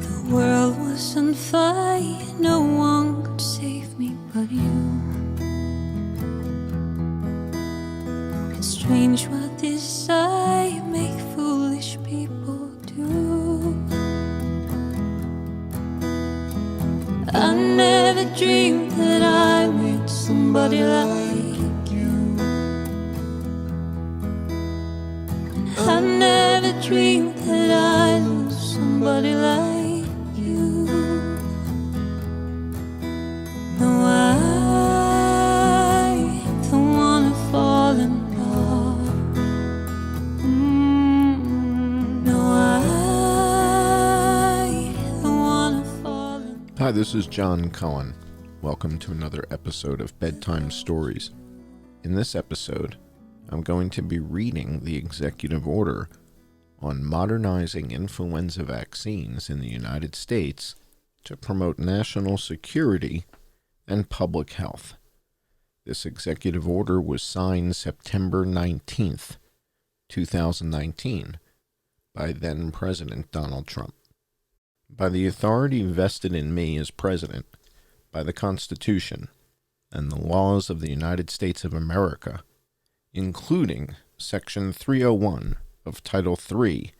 The world was on fire, no one could save me but you. It's strange what desire make foolish people do. I never dreamed that I met somebody like you. I never dreamed that I'd lose somebody like you. No, I don't wanna fall in love. No, I don't wanna fall in love. Hi, this is John Cohen. Welcome to another episode of Bedtime Stories. In this episode, I'm going to be reading the executive order on modernizing influenza vaccines in the United States to promote national security and public health. This executive order was signed September 19th, 2019, by then President Donald Trump. By the authority vested in me as President, by the Constitution, and the laws of the United States of America, including Section 301 of Title III,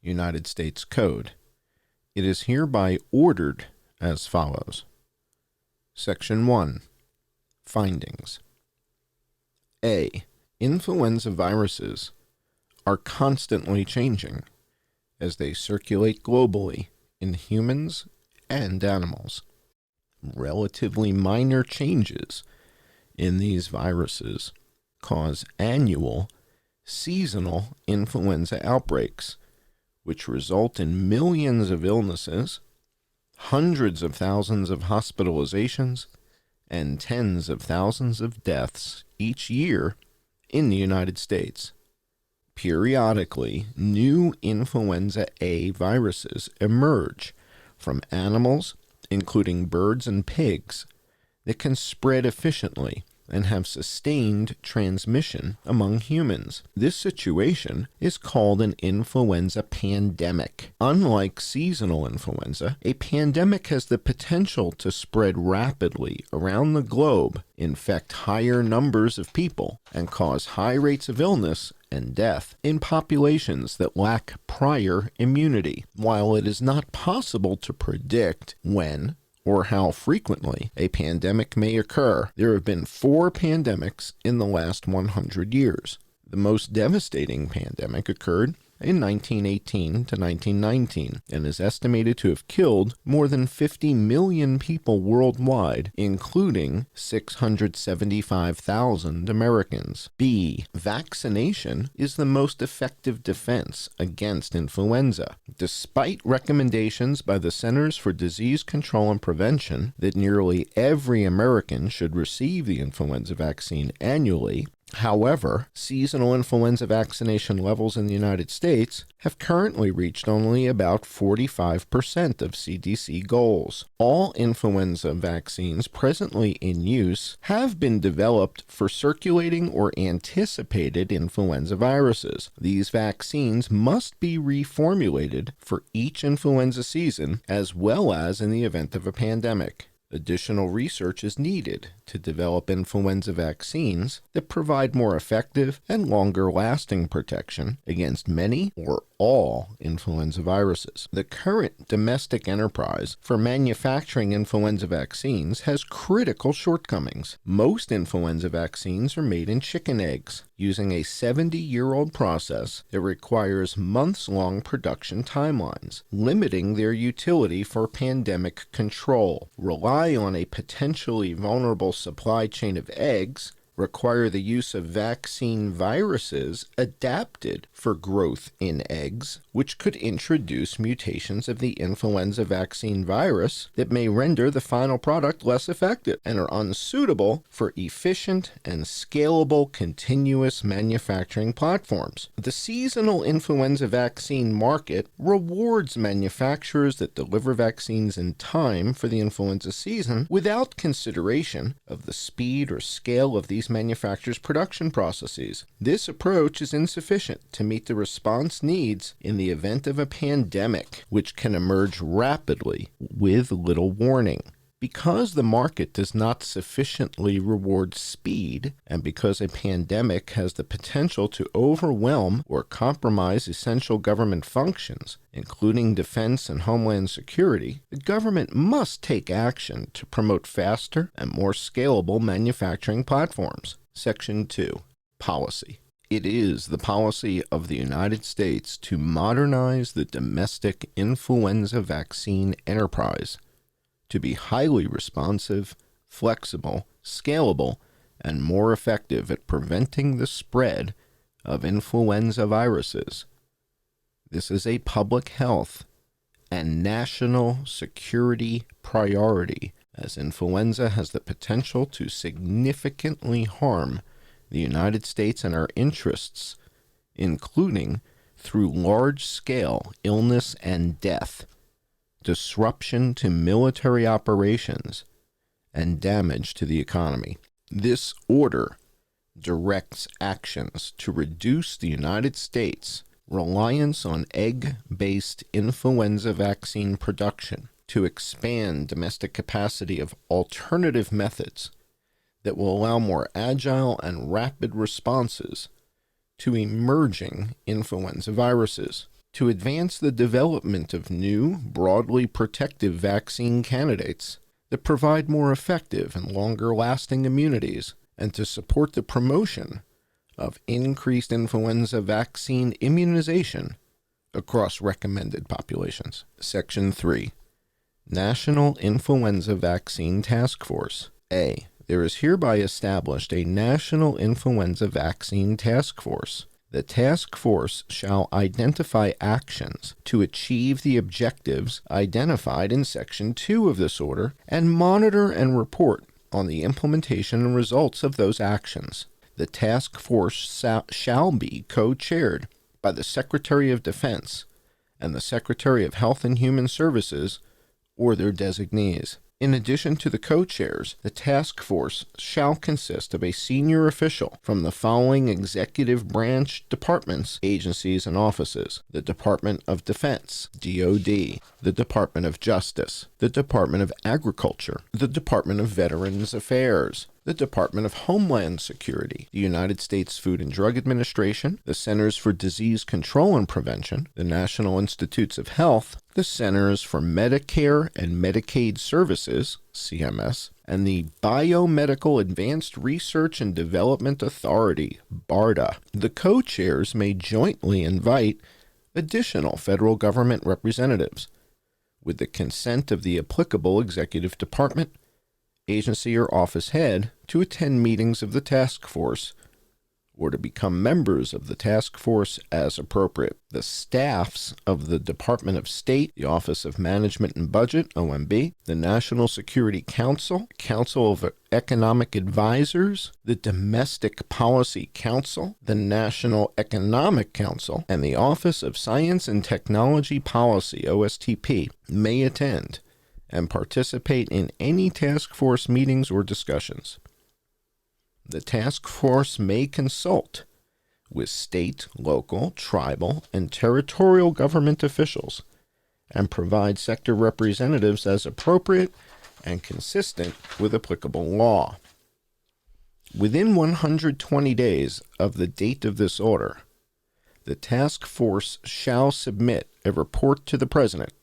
United States Code, it is hereby ordered as follows. Section 1. Findings. A. Influenza viruses are constantly changing as they circulate globally in humans and animals. Relatively minor changes in these viruses cause annual seasonal influenza outbreaks, which result in millions of illnesses, hundreds of thousands of hospitalizations, and tens of thousands of deaths each year in the United States. Periodically, new influenza A viruses emerge from animals, including birds and pigs, that can spread efficiently and have sustained transmission among humans. This situation is called an influenza pandemic. Unlike seasonal influenza, a pandemic has the potential to spread rapidly around the globe, infect higher numbers of people, and cause high rates of illness and death in populations that lack prior immunity. While it is not possible to predict when or how frequently a pandemic may occur, there have been 4 pandemics in the last 100 years. The most devastating pandemic occurred in 1918 to 1919 and is estimated to have killed more than 50 million people worldwide, including 675,000 Americans. B. Vaccination is the most effective defense against influenza. Despite recommendations by the Centers for Disease Control and Prevention that nearly every American should receive the influenza vaccine annually, however, seasonal influenza vaccination levels in the United States have currently reached only about 45% of CDC goals. All influenza vaccines presently in use have been developed for circulating or anticipated influenza viruses. These vaccines must be reformulated for each influenza season as well as in the event of a pandemic. Additional research is needed to develop influenza vaccines that provide more effective and longer-lasting protection against many or all influenza viruses. The current domestic enterprise for manufacturing influenza vaccines has critical shortcomings. Most influenza vaccines are made in chicken eggs, using a 70-year-old process that requires months-long production timelines, limiting their utility for pandemic control. Rely on a potentially vulnerable supply chain of eggs require the use of vaccine viruses adapted for growth in eggs, which could introduce mutations of the influenza vaccine virus that may render the final product less effective and are unsuitable for efficient and scalable continuous manufacturing platforms. The seasonal influenza vaccine market rewards manufacturers that deliver vaccines in time for the influenza season without consideration of the speed or scale of these manufacturers' production processes. This approach is insufficient to meet the response needs in the event of a pandemic, which can emerge rapidly with little warning. Because the market does not sufficiently reward speed, and because a pandemic has the potential to overwhelm or compromise essential government functions, including defense and homeland security, the government must take action to promote faster and more scalable manufacturing platforms. Section 2. Policy. It is the policy of the United States to modernize the domestic influenza vaccine enterprise to be highly responsive, flexible, scalable, and more effective at preventing the spread of influenza viruses. This is a public health and national security priority, as influenza has the potential to significantly harm the United States and our interests, including through large-scale illness and death, disruption to military operations, and damage to the economy. This order directs actions to reduce the United States' reliance on egg-based influenza vaccine production, to expand domestic capacity of alternative methods that will allow more agile and rapid responses to emerging influenza viruses, to advance the development of new, broadly protective vaccine candidates that provide more effective and longer-lasting immunities, and to support the promotion of increased influenza vaccine immunization across recommended populations. Section 3. National Influenza Vaccine Task Force. A. There is hereby established a National Influenza Vaccine Task Force. The task force shall identify actions to achieve the objectives identified in Section 2 of this order and monitor and report on the implementation and results of those actions. The task force shall be co-chaired by the Secretary of Defense and the Secretary of Health and Human Services or their designees. In addition to the co-chairs, the task force shall consist of a senior official from the following executive branch departments, agencies, and offices: the Department of Defense, DoD, the Department of Justice, the Department of Agriculture, the Department of Veterans Affairs, the Department of Homeland Security, the United States Food and Drug Administration, the Centers for Disease Control and Prevention, the National Institutes of Health, the Centers for Medicare and Medicaid Services, CMS, and the Biomedical Advanced Research and Development Authority, BARDA. The co-chairs may jointly invite additional federal government representatives, with the consent of the applicable executive department, agency, or office head, to attend meetings of the task force or to become members of the task force as appropriate. The staffs of the Department of State, the Office of Management and Budget, OMB, the National Security Council, Council of Economic Advisors, the Domestic Policy Council, the National Economic Council, and the Office of Science and Technology Policy, OSTP, may attend and participate in any task force meetings or discussions. The task force may consult with state, local, tribal, and territorial government officials and provide sector representatives as appropriate and consistent with applicable law. Within 120 days of the date of this order, the task force shall submit a report to the President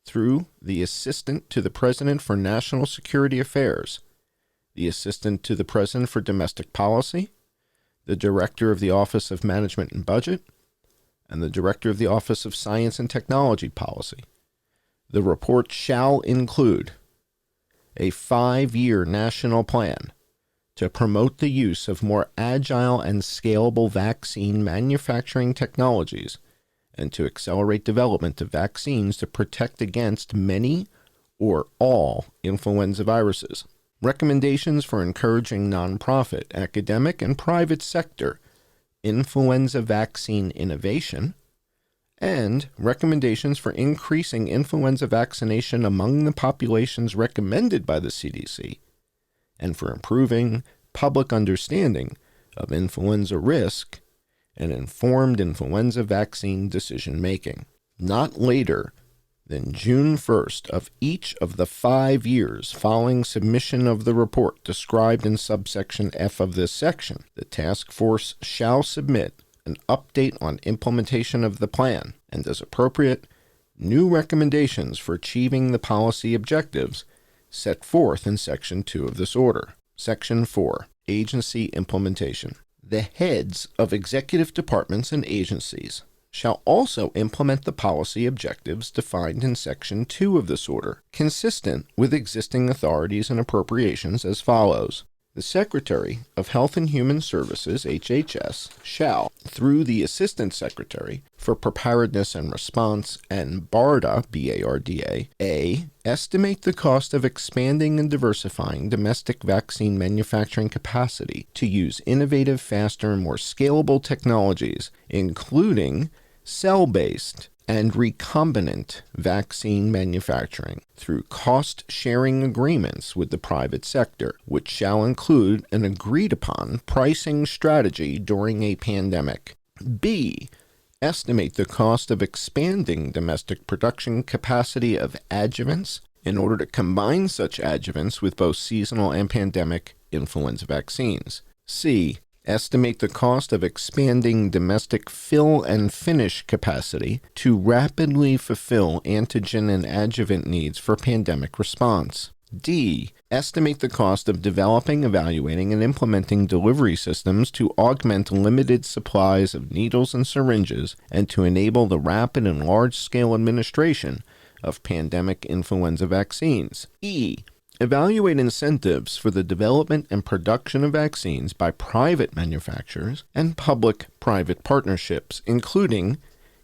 through the Assistant to the President for National Security Affairs, the Assistant to the President for Domestic Policy, the Director of the Office of Management and Budget, and the Director of the Office of Science and Technology Policy. The report shall include a 5-year national plan to promote the use of more agile and scalable vaccine manufacturing technologies and to accelerate development of vaccines to protect against many or all influenza viruses. Recommendations for encouraging nonprofit, academic, and private sector influenza vaccine innovation, and recommendations for increasing influenza vaccination among the populations recommended by the CDC, and for improving public understanding of influenza risk and informed influenza vaccine decision-making. Not later than June 1st of each of the 5 years following submission of the report described in subsection F of this section, the task force shall submit an update on implementation of the plan and, as appropriate, new recommendations for achieving the policy objectives set forth in Section 2 of this order. Section 4. Agency Implementation. The heads of executive departments and agencies shall also implement the policy objectives defined in Section 2 of this order, consistent with existing authorities and appropriations as follows. The Secretary of Health and Human Services, HHS, shall, through the Assistant Secretary for Preparedness and Response and BARDA, B-A-R-D-A, A, estimate the cost of expanding and diversifying domestic vaccine manufacturing capacity to use innovative, faster, and more scalable technologies, including cell-based and recombinant vaccine manufacturing through cost-sharing agreements with the private sector, which shall include an agreed-upon pricing strategy during a pandemic. B. Estimate the cost of expanding domestic production capacity of adjuvants in order to combine such adjuvants with both seasonal and pandemic influenza vaccines. C. Estimate the cost of expanding domestic fill and finish capacity to rapidly fulfill antigen and adjuvant needs for pandemic response. D. Estimate the cost of developing, evaluating, and implementing delivery systems to augment limited supplies of needles and syringes and to enable the rapid and large-scale administration of pandemic influenza vaccines. E. Evaluate incentives for the development and production of vaccines by private manufacturers and public-private partnerships, including,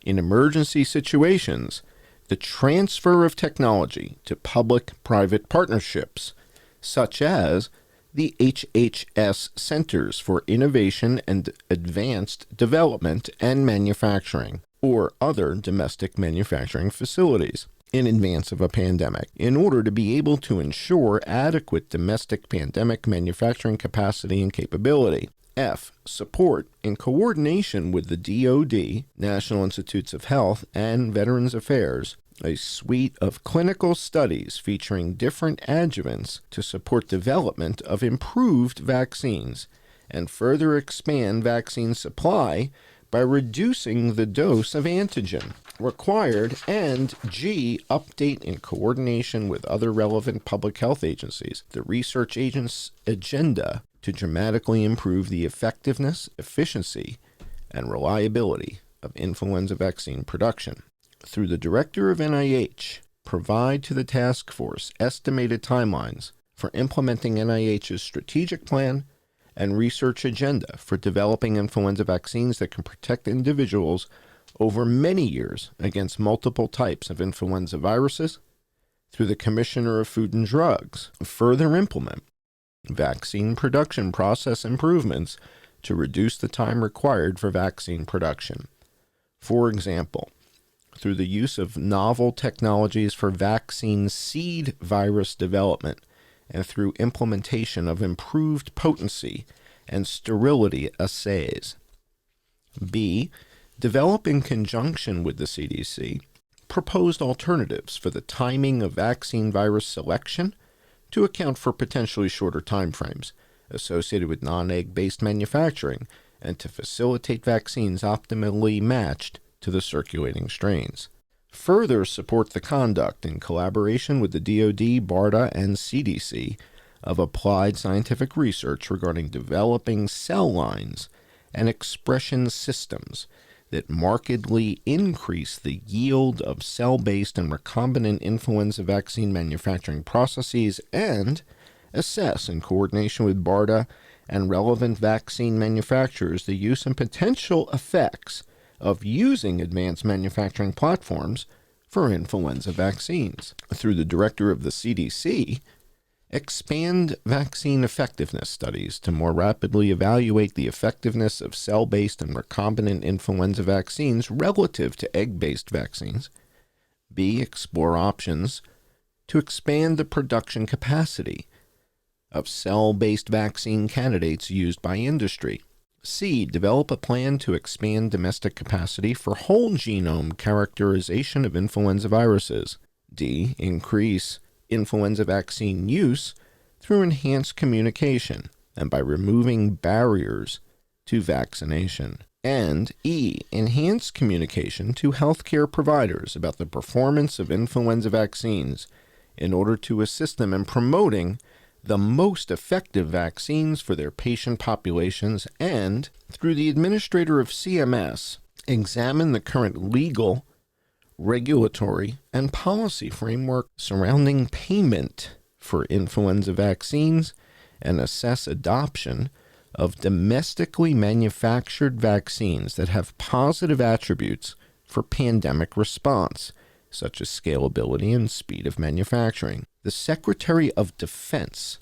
in emergency situations, the transfer of technology to public-private partnerships, such as the HHS Centers for Innovation and Advanced Development and Manufacturing, or other domestic manufacturing facilities, in advance of a pandemic, in order to be able to ensure adequate domestic pandemic manufacturing capacity and capability. F. Support, in coordination with the DoD, National Institutes of Health, and Veterans Affairs, a suite of clinical studies featuring different adjuvants to support development of improved vaccines and further expand vaccine supply by reducing the dose of antigen required, and G. Update in coordination with other relevant public health agencies the research agent's agenda to dramatically improve the effectiveness, efficiency, and reliability of influenza vaccine production. Through the Director of NIH, provide to the task force estimated timelines for implementing NIH's strategic plan and research agenda for developing influenza vaccines that can protect individuals over many years against multiple types of influenza viruses. Through the Commissioner of Food and Drugs, further implement vaccine production process improvements to reduce the time required for vaccine production. For example, through the use of novel technologies for vaccine seed virus development and through implementation of improved potency and sterility assays. B. Develop in conjunction with the CDC proposed alternatives for the timing of vaccine virus selection to account for potentially shorter timeframes associated with non-egg-based manufacturing and to facilitate vaccines optimally matched to the circulating strains. Further support the conduct in collaboration with the DoD, BARDA, and CDC of applied scientific research regarding developing cell lines and expression systems that markedly increase the yield of cell-based and recombinant influenza vaccine manufacturing processes and assess, in coordination with BARDA and relevant vaccine manufacturers, the use and potential effects of using advanced manufacturing platforms for influenza vaccines. Through the director of the CDC, expand vaccine effectiveness studies to more rapidly evaluate the effectiveness of cell-based and recombinant influenza vaccines relative to egg-based vaccines. B, explore options to expand the production capacity of cell-based vaccine candidates used by industry. C, develop a plan to expand domestic capacity for whole genome characterization of influenza viruses. D, increase influenza vaccine use through enhanced communication and by removing barriers to vaccination. And E, enhance communication to healthcare providers about the performance of influenza vaccines in order to assist them in promoting the most effective vaccines for their patient populations, and, through the administrator of CMS, examine the current legal, regulatory, and policy framework surrounding payment for influenza vaccines and assess adoption of domestically manufactured vaccines that have positive attributes for pandemic response, such as scalability and speed of manufacturing. The Secretary of Defense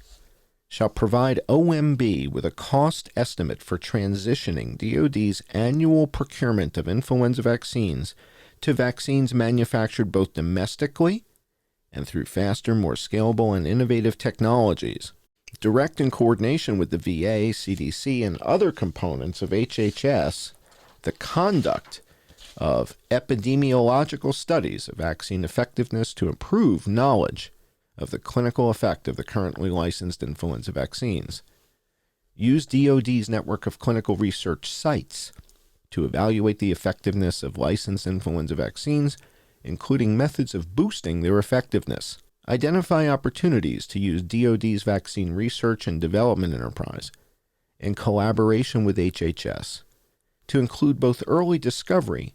shall provide OMB with a cost estimate for transitioning DoD's annual procurement of influenza vaccines to vaccines manufactured both domestically and through faster, more scalable, and innovative technologies. Direct in coordination with the VA, CDC, and other components of HHS, the conduct of epidemiological studies of vaccine effectiveness to improve knowledge of the clinical effect of the currently licensed influenza vaccines. Use DoD's network of clinical research sites to evaluate the effectiveness of licensed influenza vaccines, including methods of boosting their effectiveness. Identify opportunities to use DoD's vaccine research and development enterprise in collaboration with HHS to include both early discovery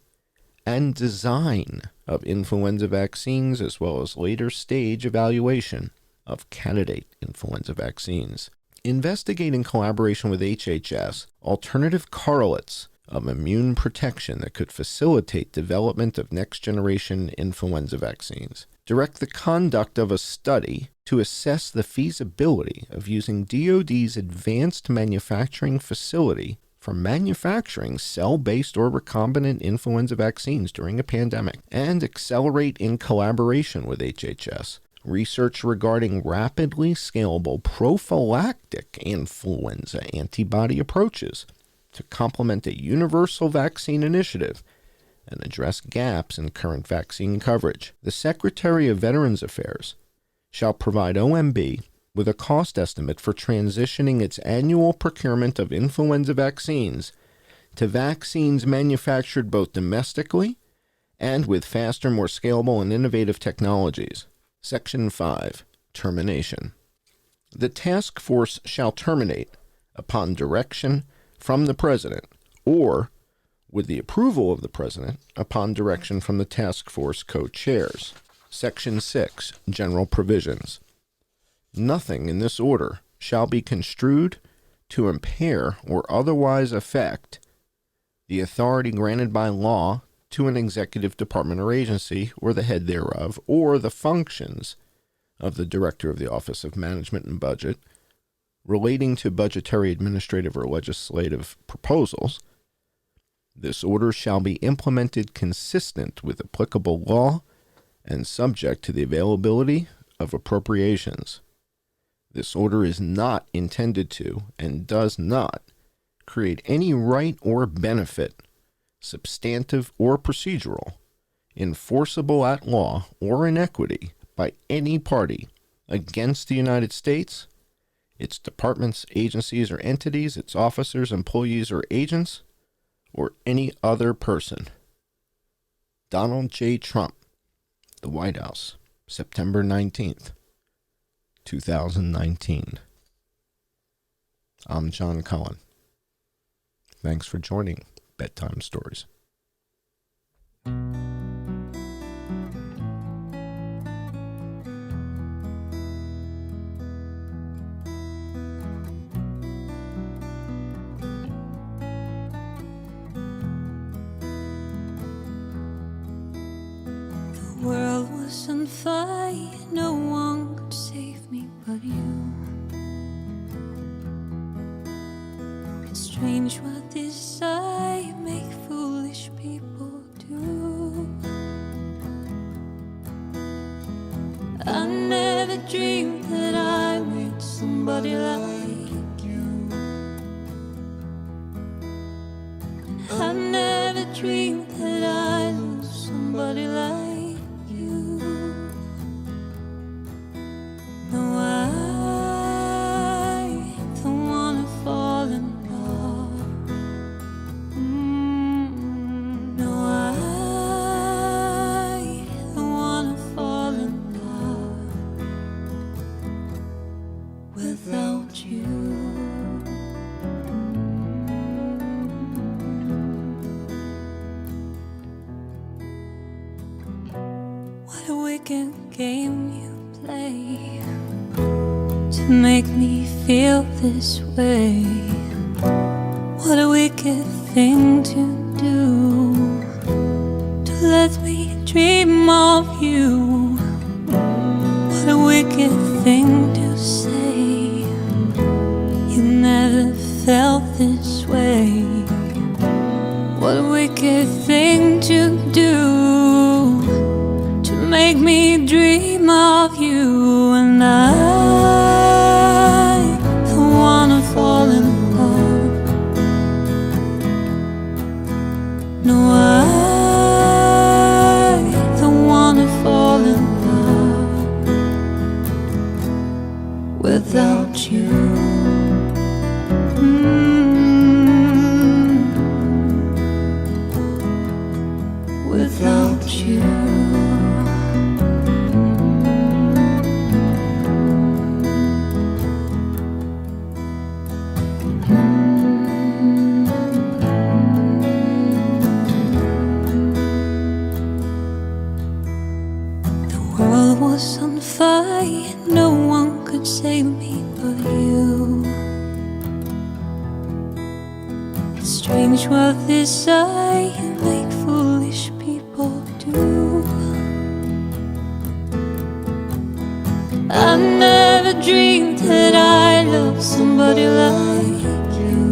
and design of influenza vaccines, as well as later stage evaluation of candidate influenza vaccines. Investigate in collaboration with HHS alternative correlates of immune protection that could facilitate development of next-generation influenza vaccines. Direct the conduct of a study to assess the feasibility of using DoD's advanced manufacturing facility for manufacturing cell-based or recombinant influenza vaccines during a pandemic, and accelerate in collaboration with HHS research regarding rapidly scalable prophylactic influenza antibody approaches to complement a universal vaccine initiative and address gaps in current vaccine coverage. The Secretary of Veterans Affairs shall provide OMB with a cost estimate for transitioning its annual procurement of influenza vaccines to vaccines manufactured both domestically and with faster, more scalable, and innovative technologies. Section 5. Termination. The task force shall terminate upon direction from the President or, with the approval of the President, upon direction from the task force co-chairs. Section 6. General provisions. Nothing in this order shall be construed to impair or otherwise affect the authority granted by law to an executive department or agency, or the head thereof, or the functions of the Director of the Office of Management and Budget, relating to budgetary, administrative, or legislative proposals. This order shall be implemented consistent with applicable law and subject to the availability of appropriations. This order is not intended to and does not create any right or benefit, substantive or procedural, enforceable at law or in equity by any party against the United States, its departments, agencies, or entities, its officers, employees, or agents, or any other person. Donald J. Trump, The White House, September 19th, 2019. I'm John Cullen. Thanks for joining Bedtime Stories. on fire, no one could save me but you. It's strange what desire make foolish people do. I never dreamed that I'd meet somebody like you. I never dreamed that I'd lose somebody like you. No, I don't wanna fall in love. No, I don't wanna fall in love without you. What a wicked game you play to make me feel this way. What a wicked thing to do, to let me dream of you. What a wicked thing to say, you never felt this way. What a wicked thing to do, to make me dream of you. And I don't wanna fall in love. No, I don't wanna fall in love without you. Without you. The world was on fire, no one could save me but you. It's strange what desire make foolish people do. I never dreamed that I'd love somebody like you.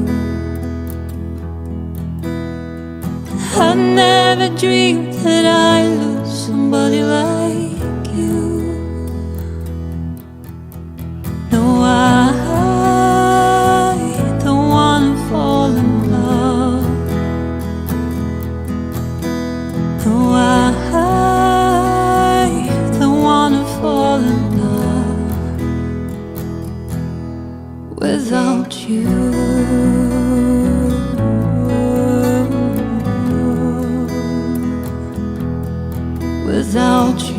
I never dreamed that I'd lose somebody like you. No, I don't wanna fall in love. No, I don't wanna fall in love without you. Without you.